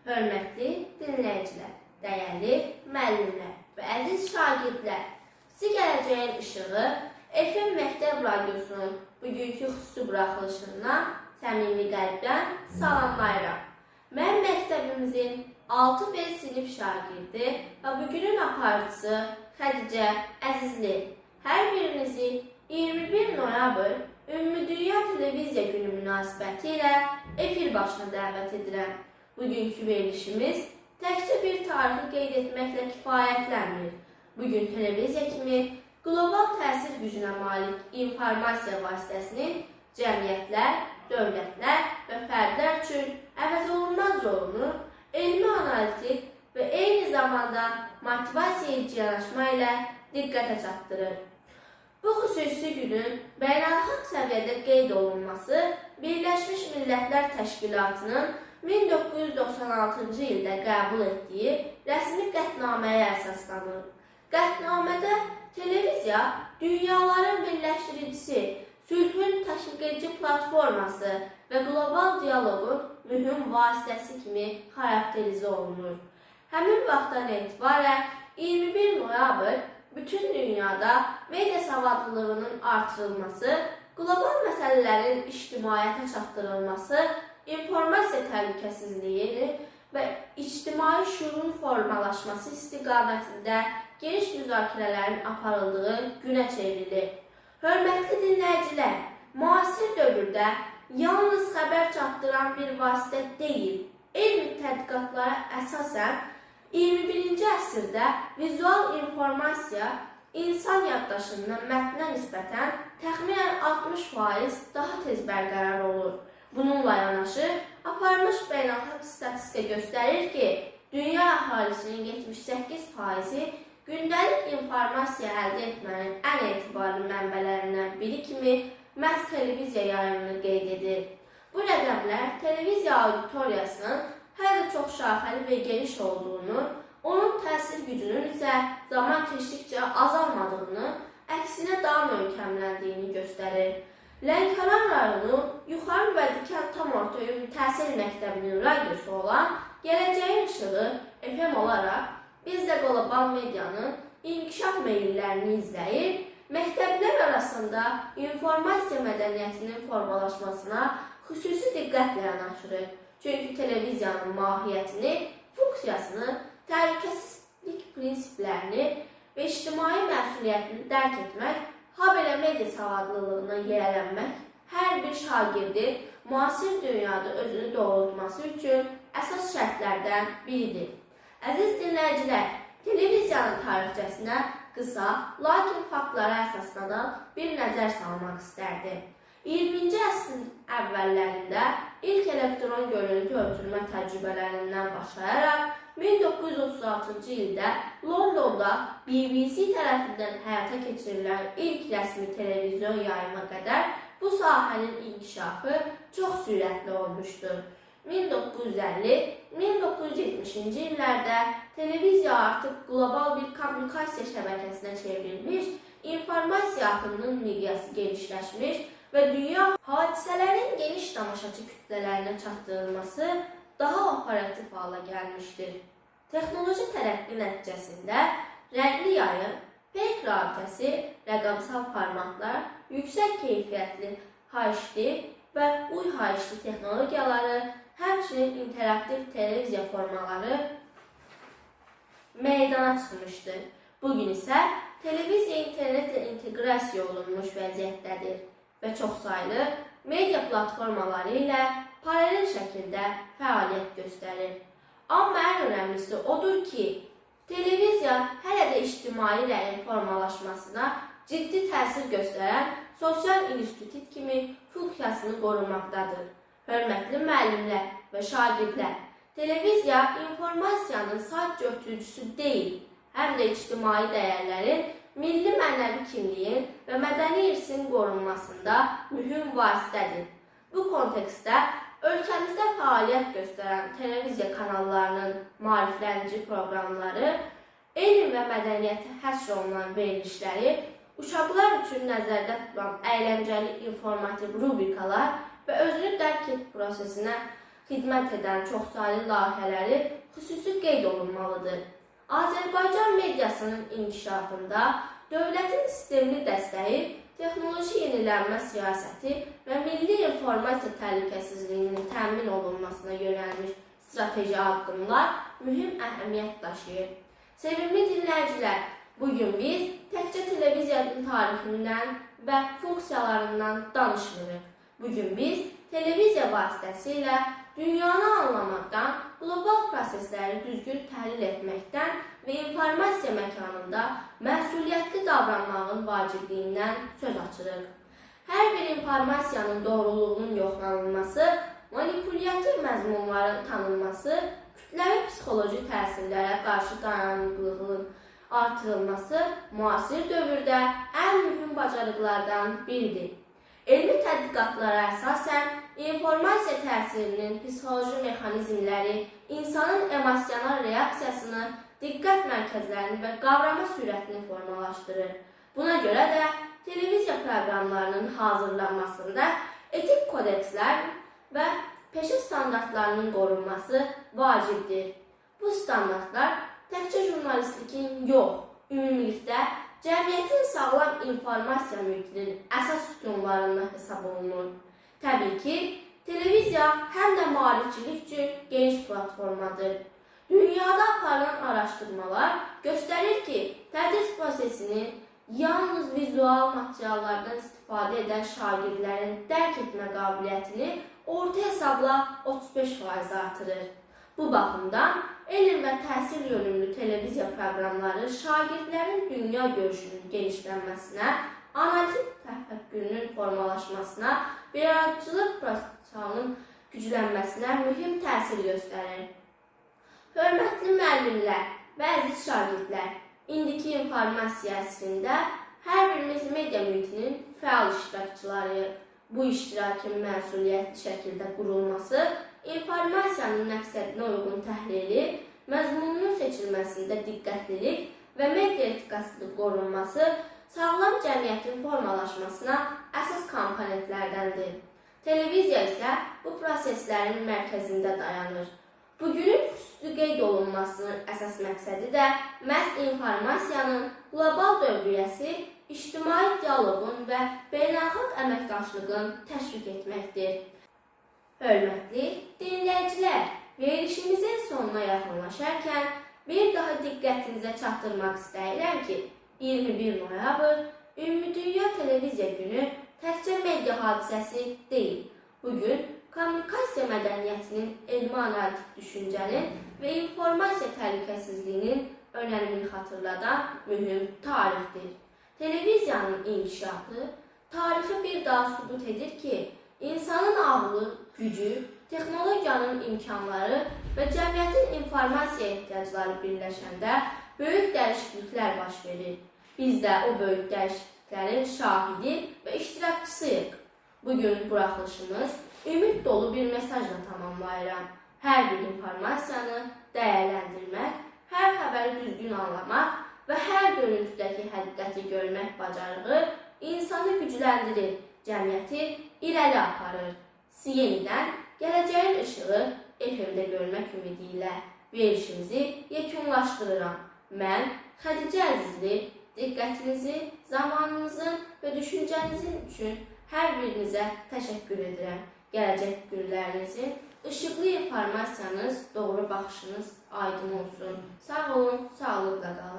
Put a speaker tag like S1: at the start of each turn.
S1: Hörmətli dinləyicilər, dəyərli müəllimlər və əziz şagirdlər, sizi gələcəyin işığı FM Məktəb Radiosunun bugünkü xüsusi buraxılışından səmimi qəlbdən salamlayıram. Mən məktəbimizin 6B sinif şagirdi və bugünün aparıcısı Xədicə Əzizli. Hər birinizi 21 noyabr Ümmüdünya Televiziya Günü münasibəti ilə efir başına dəvət edirəm. Bugünkü verilişimiz təkcə bir tarixi qeyd etməklə kifayətlənmir. Bugün televiziya kimi qlobal təsir gücünə malik informasiya vasitəsinin cəmiyyətlər, dövlətlər və fərdlər üçün əvəzolunmaz rolunu elmi analitik və eyni zamanda motivasiya edici yanaşma ilə diqqətə çatdırır. Bu xüsusi günün beynəlxalq səviyyədə qeyd olunması Birləşmiş Millətlər Təşkilatının 1996-cı ildə qəbul etdiyi rəsmi qətnaməyə əsaslanır. Qətnamədə televiziya dünyaların birləşdiricisi, sülhün təşviq edici platforması və qlobal dialoqun mühüm vasitəsi kimi xarakterizə olunur. Həmin vaxtdan etibarən 21 noyabr bütün dünyada media savadlılığının artırılması, qlobal məsələlərin ictimaiyyətə çatdırılması, informasiya təhlükəsizliyi və ictimai şuurun formalaşması istiqamətində geniş müzakirələrin aparıldığı günə çevrilir. Hörmətli dinləyicilər, müasir dövrdə yalnız xəbər çatdıran bir vasitə deyil, elmi tədqiqatlara əsasən 21-ci əsrdə vizual informasiya insan yaddaşından mətnə nisbətən təxminən 60% daha tez bərqərar olur. Bununla yanaşı, aparılmış beynəlxalq statistika göstərir ki, dünya əhalisinin 78%-i gündəlik informasiya əldə etmənin ən etibarlı mənbələrindən biri kimi məhz televiziya yayımını qeyd edir. Bu rəqəmlər televiziya auditoriyasının hələ də çox şaxəli və geniş olduğunu, onun təsir gücünün isə zaman keçdikcə azalmadığını, əksinə daha möhkəmləndiyini göstərir. Lənkəran rayonu Yuxarı Vədikən tam orta ümumi təhsil məktəbinin radiosu olan Gələcəyin İşığı FM olaraq biz də qlobal medianın inkişaf meyillərini izləyir, məktəblər arasında informasiya mədəniyyətinin formalaşmasına xüsusi diqqətlə yanaşırıq. Çünki televiziyanın mahiyyətini, funksiyasını, təhlükəsizlik prinsiplərini və ictimai məsuliyyətini dərk etmək, habelə media savadlılığına yiyələnmək hər bir şagirdin müasir dünyada özünü doğrultması üçün əsas şərtlərdən biridir. Əziz dinləyicilər, televiziyanın tarixçəsinə qısa, lakin faktlara əsaslanan bir nəzər salmaq istərdim. 20-ci əsrin əvvəllərində ilk elektron görüntü ötürmə təcrübələrindən başlayaraq 1936-cı ildə Londonda BBC tərəfindən həyata keçirilən ilk rəsmi televizyon yayıma qədər bu sahənin inkişafı çox sürətli olmuşdur. 1950-1970-ci illərdə televiziya artıq qlobal bir kommunikasiya şəbəkəsinə çevrilmiş, informasiya axınının miqyası genişləşmiş və dünya hadisələrin geniş tamaşaçı kütlələrinə çatdırılması daha operativ hala gəlmişdir. Texnoloji tərəqqi nəticəsində rəngli yayım, peyk rabitəsi, rəqəmsal formatlar, yüksək keyfiyyətli HD və UHD texnologiyaları, həmçinin interaktiv televiziya formaları meydana çıxmışdır. Bugün isə televiziya internetlə inteqrasiya olunmuş vəziyyətdədir və çoxsaylı media platformaları ilə paralel şəkildə fəaliyyət göstərir. Amma ən önəmlisi odur ki, televiziya hələ də ictimai rəyin formalaşmasına ciddi təsir göstərən sosial institut kimi funksiyasını qorumaqdadır. Hörmətli müəllimlər və şagirdlər, televiziya informasiyanın sadəcə ötürücüsü deyil, həm də ictimai dəyərlərin, milli mənəvi kimliyin və mədəni irsin qorunmasında mühüm vasitədir. Bu kontekstdə ölkəmizdə fəaliyyət göstərən televiziya kanallarının maarifləndirici proqramları, elm və mədəniyyətə həsr olunan verilişləri, uşaqlar üçün nəzərdə tutulan əyləncəli informativ rubrikalar və özünü dərk et prosesinə xidmət edən çoxsaylı layihələri xüsusi qeyd olunmalıdır. Azərbaycan mediasının inkişafında dövlətin sistemli dəstəyi, texnoloji yenilənmə siyasəti və milli informasiya təhlükəsizliyinin təmin olunmasına yönəlmiş strateji addımlar mühüm əhəmiyyət daşıyır. Sevimli dinləyicilər, bugün biz təkcə televiziyanın tarixindən və funksiyalarından danışmırıq. Bugün biz televiziya vasitəsilə dünyanı anlamaqdan, qlobal prosesləri düzgün təhlil etməkdən və informasiya məkanında məsuliyyətli davranmağın vacibliyindən söz açırıq. Hər bir informasiyanın doğruluğunun yoxlanılması, manipulyativ məzmunların tanınması, kütləvi psixoloji təsirlərə qarşı dayanıqlılığın artırılması müasir dövrdə ən mühüm bacarıqlardan biridir. Elmi tədqiqatlara əsasən, informasiya təsirinin psixoloji mexanizmləri insanın emosional reaksiyasını, diqqət mərkəzlərini və qavrama sürətini formalaşdırır. Buna görə də televiziya proqramlarının hazırlanmasında etik kodekslər və peşə standartlarının qorunması vacibdir. Bu standartlar təkcə jurnalistlikin yox, ümumilikdə cəmiyyətin sağlam informasiya mühitinin əsas sütunlarından hesab olunur. Təbii ki, televiziya həm də maarifçilik üçün geniş platformadır. Dünyada aparılan araşdırmalar göstərir ki, tədris prosesini yalnız vizual materiallardan istifadə edən şagirdlərin dərk etmə qabiliyyətini orta hesabla 35% artırır. Bu baxımdan elm və təhsil yönümlü televiziya proqramları şagirdlərin dünya görüşünün genişlənməsinə, analitik təfəkkürünün formalaşmasına və yaradıcılıq prosesinin güclənməsinə mühüm təsir göstərir. Hörmətli müəllimlər və əziz şagirdlər, indiki informasiya əsrində hər birimiz media mühitinin fəal iştirakçılarıyıq. Bu iştirakin məsuliyyətli şəkildə qurulması, informasiyanın məqsədinə uyğun təhlili, məzmununun seçilməsində diqqətlilik və media etikasının qorunması sağlam cəmiyyətin formalaşmasına əsas komponentlərdəndir. Televiziya isə bu proseslərin mərkəzində dayanır. Bugünün xüsusi qeyd olunmasının əsas məqsədi də məhz informasiyanın qlobal dövriyyəsi, ictimai dialoqun və beynəlxalq əməkdaşlığın təşviq etməkdir. Hörmətli dinləyicilər, verilişimizin sonuna yaxınlaşarkən bir daha diqqətinizə çatdırmaq istəyirəm ki, 21 noyabr Ümumdünya Televiziya Günü təkcə media hadisəsi deyil. Bugün kommunikasiya mədəniyyətinin, elmi analitik düşüncənin və informasiya təhlükəsizliyinin önəmini xatırladan mühüm tarixdir. Televiziyanın inkişafı tarixi bir daha sübut edir ki, insanın ağlı, gücü, texnologiyanın imkanları və cəmiyyətin informasiya ehtiyacları birləşəndə böyük dəyişikliklər baş verir. Biz də o böyük dəyişikliklərin şahidi və iştirakçısıyıq. Bugün buraxılışımız ümid dolu bir mesajla tamamlayıram. Hər bir informasiyanı dəyərləndirmək, hər xəbəri düzgün anlamaq və hər görüntüdəki həqiqəti görmək bacarığı insanı gücləndirir, cəmiyyəti irəli aparır. Sizi yenidən gələcəyin işığı efirdə görmək ümidi ilə verilişimizi yekunlaşdırıram. Mən Xədicə Əzizli, diqqətinizi, zamanınızın və düşüncənizin üçün hər birinizə təşəkkür edirəm. Gələcək günlərinizin işıqlı informasiyanız, doğru baxışınız aydın olsun. Sağ olun, sağlıqla qalın.